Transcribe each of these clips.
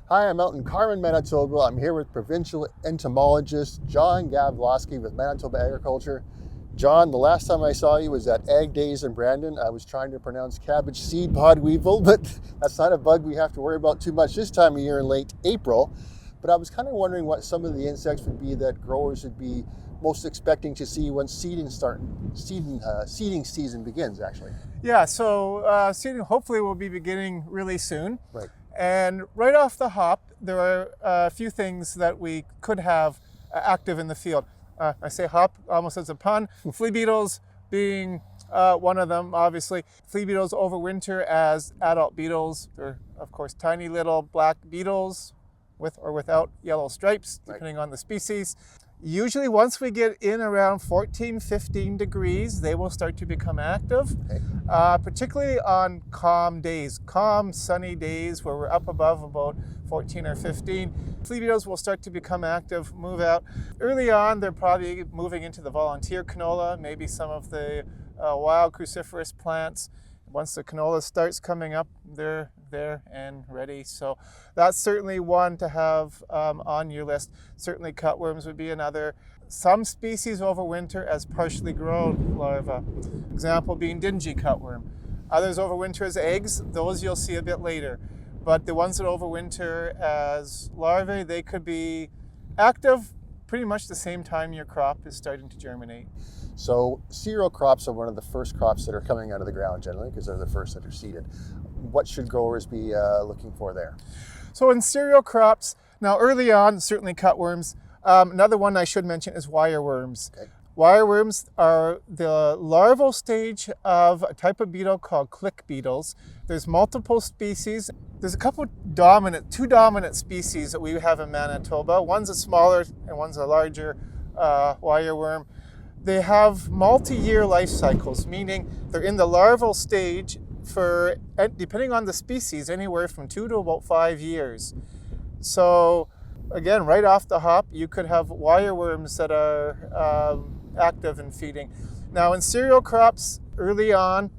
Hi, I'm out in Carman, Manitoba. I'm here with provincial entomologist John Gavloski with Manitoba Agriculture. John, the last time I saw you was at Ag Days in Brandon. I was trying to pronounce cabbage seed pod weevil, but that's not a bug we have to worry about too much this time of year in late April. But I was kind of wondering what some of the insects would be that growers would be most expecting to see when seeding season begins, actually. Yeah, so seeding hopefully will be beginning really soon. Right. And right off the hop, there are a few things that we could have active in the field. I say hop almost as a pun. Flea beetles being one of them, obviously. Flea beetles overwinter as adult beetles. They're, of course, tiny little black beetles with or without yellow stripes, depending on the species. Usually once we get in around 14, 15 degrees, they will start to become active, particularly on calm days, calm sunny days where we're up above about 14 or 15. Flea beetles will start to become active, move out. Early on, they're probably moving into the volunteer canola, maybe some of the wild cruciferous plants. Once the canola starts coming up, they're there and ready. So that's certainly one to have on your list. Certainly cutworms would be another. Some species overwinter as partially grown larvae. Example being dingy cutworm. Others overwinter as eggs. Those you'll see a bit later. But the ones that overwinter as larvae, they could be active pretty much the same time your crop is starting to germinate. So cereal crops are one of the first crops that are coming out of the ground generally because they're the first that are seeded. What should growers be looking for there? So in cereal crops, now early on, certainly cutworms. Another one I should mention is wireworms. Okay. Wireworms are the larval stage of a type of beetle called click beetles. There's multiple species. There's two dominant species that we have in Manitoba. One's a smaller and one's a larger wireworm. They have multi-year life cycles, meaning they're in the larval stage for, depending on the species, anywhere from 2 to about 5 years. So again, right off the hop, you could have wireworms that are active and feeding. Now in cereal crops, early on,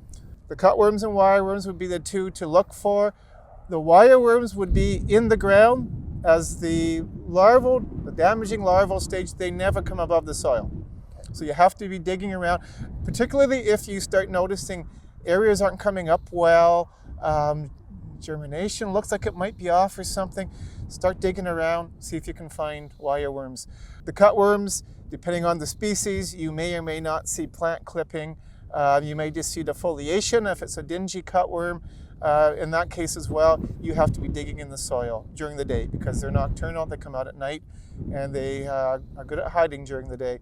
the cutworms and wireworms would be the two to look for. The wireworms would be in the ground as the damaging larval stage. They never come above the soil. So you have to be digging around, particularly if you start noticing areas aren't coming up well, germination looks like it might be off or something. Start digging around, see if you can find wireworms. The cutworms, depending on the species, you may or may not see plant clipping. You may just see defoliation if it's a dingy cutworm. In that case as well, you have to be digging in the soil during the day because they're nocturnal, they come out at night, and they are good at hiding during the day.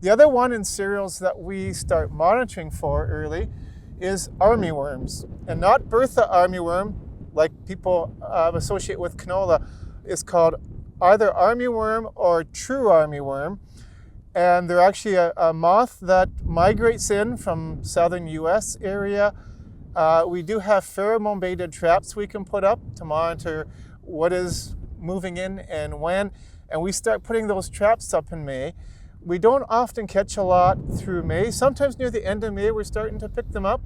The other one in cereals that we start monitoring for early is armyworms. And not Bertha armyworm, like people associate with canola. It's called either armyworm or true armyworm. And they're actually a moth that migrates in from southern US area. We do have pheromone baited traps we can put up to monitor what is moving in and when. And we start putting those traps up in May. We don't often catch a lot through May. Sometimes near the end of May, we're starting to pick them up,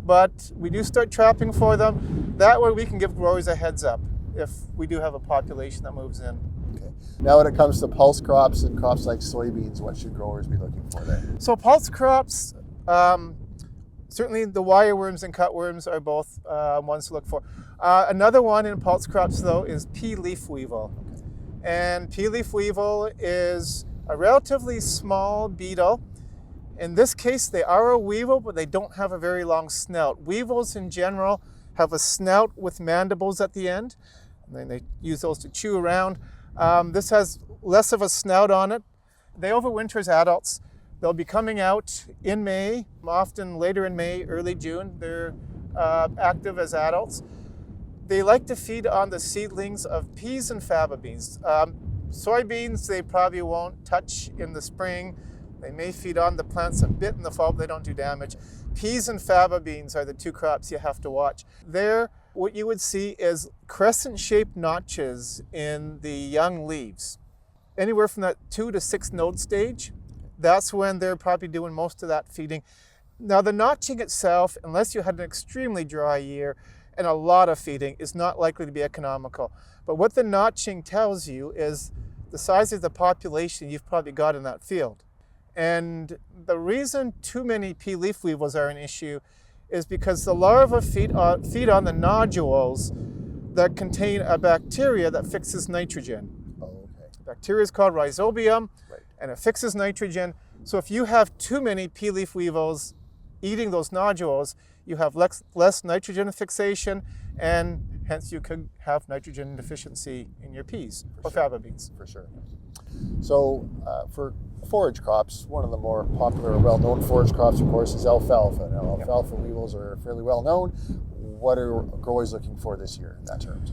but we do start trapping for them. That way we can give growers a heads up if we do have a population that moves in. Okay. Now when it comes to pulse crops and crops like soybeans, what should growers be looking for there? So pulse crops, certainly the wireworms and cutworms are both ones to look for. Another one in pulse crops though is Pea Leaf Weevil. And Pea Leaf Weevil is a relatively small beetle. In this case, they are a weevil, but they don't have a very long snout. Weevils in general have a snout with mandibles at the end, and then they use those to chew around. This has less of a snout on it. They overwinter as adults. They'll be coming out in May, often later in May, early June. They're active as adults. They like to feed on the seedlings of peas and faba beans. Soybeans, they probably won't touch in the spring. They may feed on the plants a bit in the fall, but they don't do damage. Peas and faba beans are the two crops you have to watch. There, what you would see is crescent-shaped notches in the young leaves. Anywhere from that 2 to 6 node stage, that's when they're probably doing most of that feeding. Now the notching itself, unless you had an extremely dry year, and a lot of feeding is not likely to be economical. But what the notching tells you is the size of the population you've probably got in that field. And the reason too many Pea Leaf Weevils are an issue is because the larvae feed on the nodules that contain a bacteria that fixes nitrogen. Oh, okay. The bacteria is called Rhizobium, Right. and it fixes nitrogen. So if you have too many Pea Leaf Weevils eating those nodules, you have less nitrogen fixation, and hence you could have nitrogen deficiency in your peas or faba beans. For sure. So for forage crops, one of the more popular, well-known forage crops, of course, is alfalfa. Now, alfalfa weevils are fairly well known. What are growers looking for this year in that terms?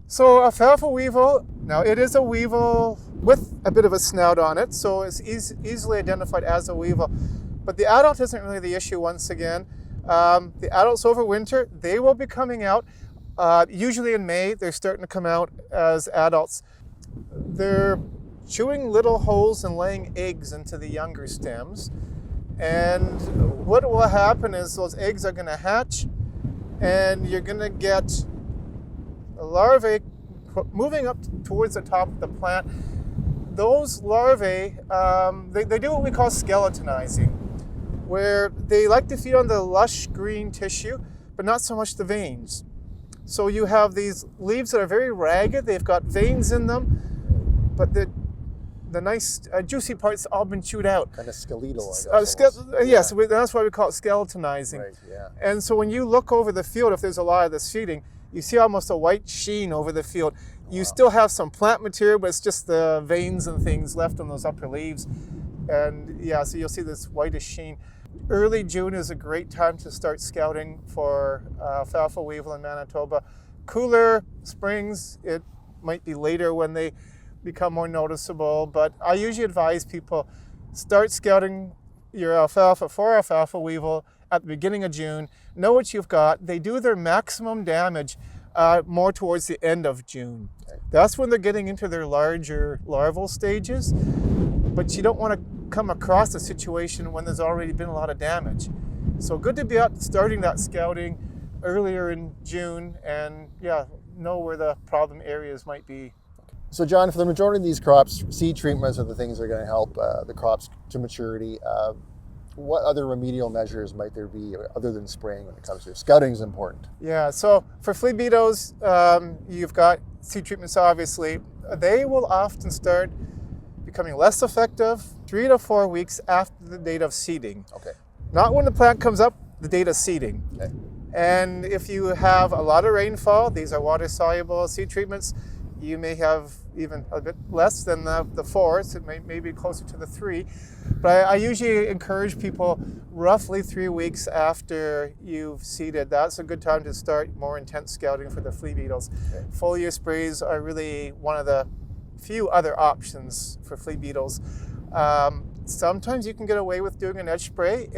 So alfalfa weevil, now it is a weevil with a bit of a snout on it, so it's easily identified as a weevil. But the adult isn't really the issue once again. The adults overwinter, they will be coming out. Usually in May, they're starting to come out as adults. They're chewing little holes and laying eggs into the younger stems. And what will happen is those eggs are going to hatch, and you're going to get the larvae moving up towards the top of the plant. Those larvae, they do what we call skeletonizing, where they like to feed on the lush green tissue, but not so much the veins. So you have these leaves that are very ragged, they've got veins in them, but the nice juicy parts all been chewed out. Kind of skeletal, I guess. Yes, that's why we call it skeletonizing. Right, yeah. And so when you look over the field, if there's a lot of this feeding, you see almost a white sheen over the field. You still have some plant material, but it's just the veins and things left on those upper leaves. And yeah, so you'll see this whitish sheen. Early June is a great time to start scouting for alfalfa weevil in Manitoba. Cooler springs, it might be later when they become more noticeable, but I usually advise people start scouting your alfalfa for alfalfa weevil at the beginning of June. Know what you've got. They do their maximum damage more towards the end of June. Okay. That's when they're getting into their larger larval stages, but you don't want to come across a situation when there's already been a lot of damage. So good to be out starting that scouting earlier in June and know where the problem areas might be. So John, for the majority of these crops, seed treatments are the things that are going to help the crops to maturity. What other remedial measures might there be other than spraying when it comes to scouting is important? Yeah, so for flea beetles, you've got seed treatments obviously. They will often start becoming less effective 3 to 4 weeks after the date of seeding. Okay. Not when the plant comes up, the date of seeding. Okay. And if you have a lot of rainfall, these are water-soluble seed treatments, you may have even a bit less than the 4, so it may be closer to the 3. But I usually encourage people roughly 3 weeks after you've seeded. That's a good time to start more intense scouting for the flea beetles. Okay. Foliar sprays are really one of the few other options for flea beetles. Sometimes you can get away with doing an edge spray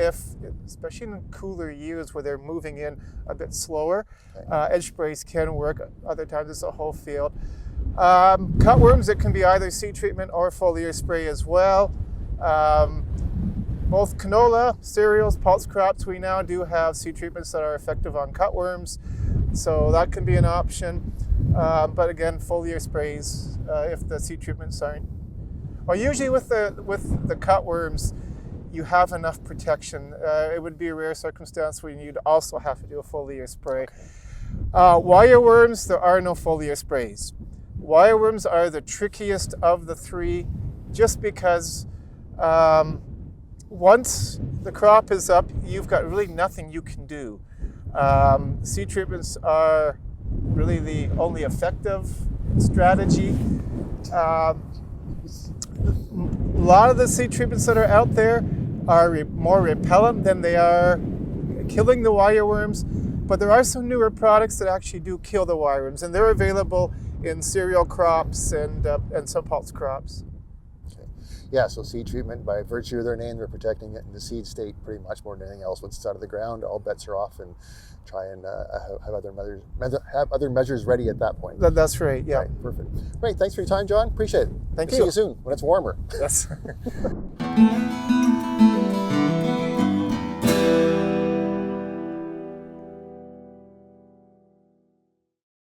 especially in cooler years where they're moving in a bit slower. Okay. Edge sprays can work. Other times it's a whole field. Cutworms, it can be either seed treatment or foliar spray as well. Both canola, cereals, pulse crops, we now do have seed treatments that are effective on cutworms, so that can be an option. But again, foliar sprays if the seed treatments aren't. Well, usually with the cutworms, you have enough protection. It would be a rare circumstance where you'd also have to do a foliar spray. Wireworms, there are no foliar sprays. Wireworms are the trickiest of the 3 just because once the crop is up, you've got really nothing you can do. Seed treatments are really the only effective strategy. A lot of the seed treatments that are out there are more repellent than they are killing the wireworms, but there are some newer products that actually do kill the wireworms, and they're available in cereal crops and some pulse crops. Okay. Yeah, so seed treatment, by virtue of their name, they're protecting it in the seed state pretty much more than anything else. Once it's out of the ground, all bets are off, and try and have other measures ready at that point. That's right, yeah. Right, perfect. Great, thanks for your time, John. Appreciate it. Thank See you. you soon when it's warmer. Yes.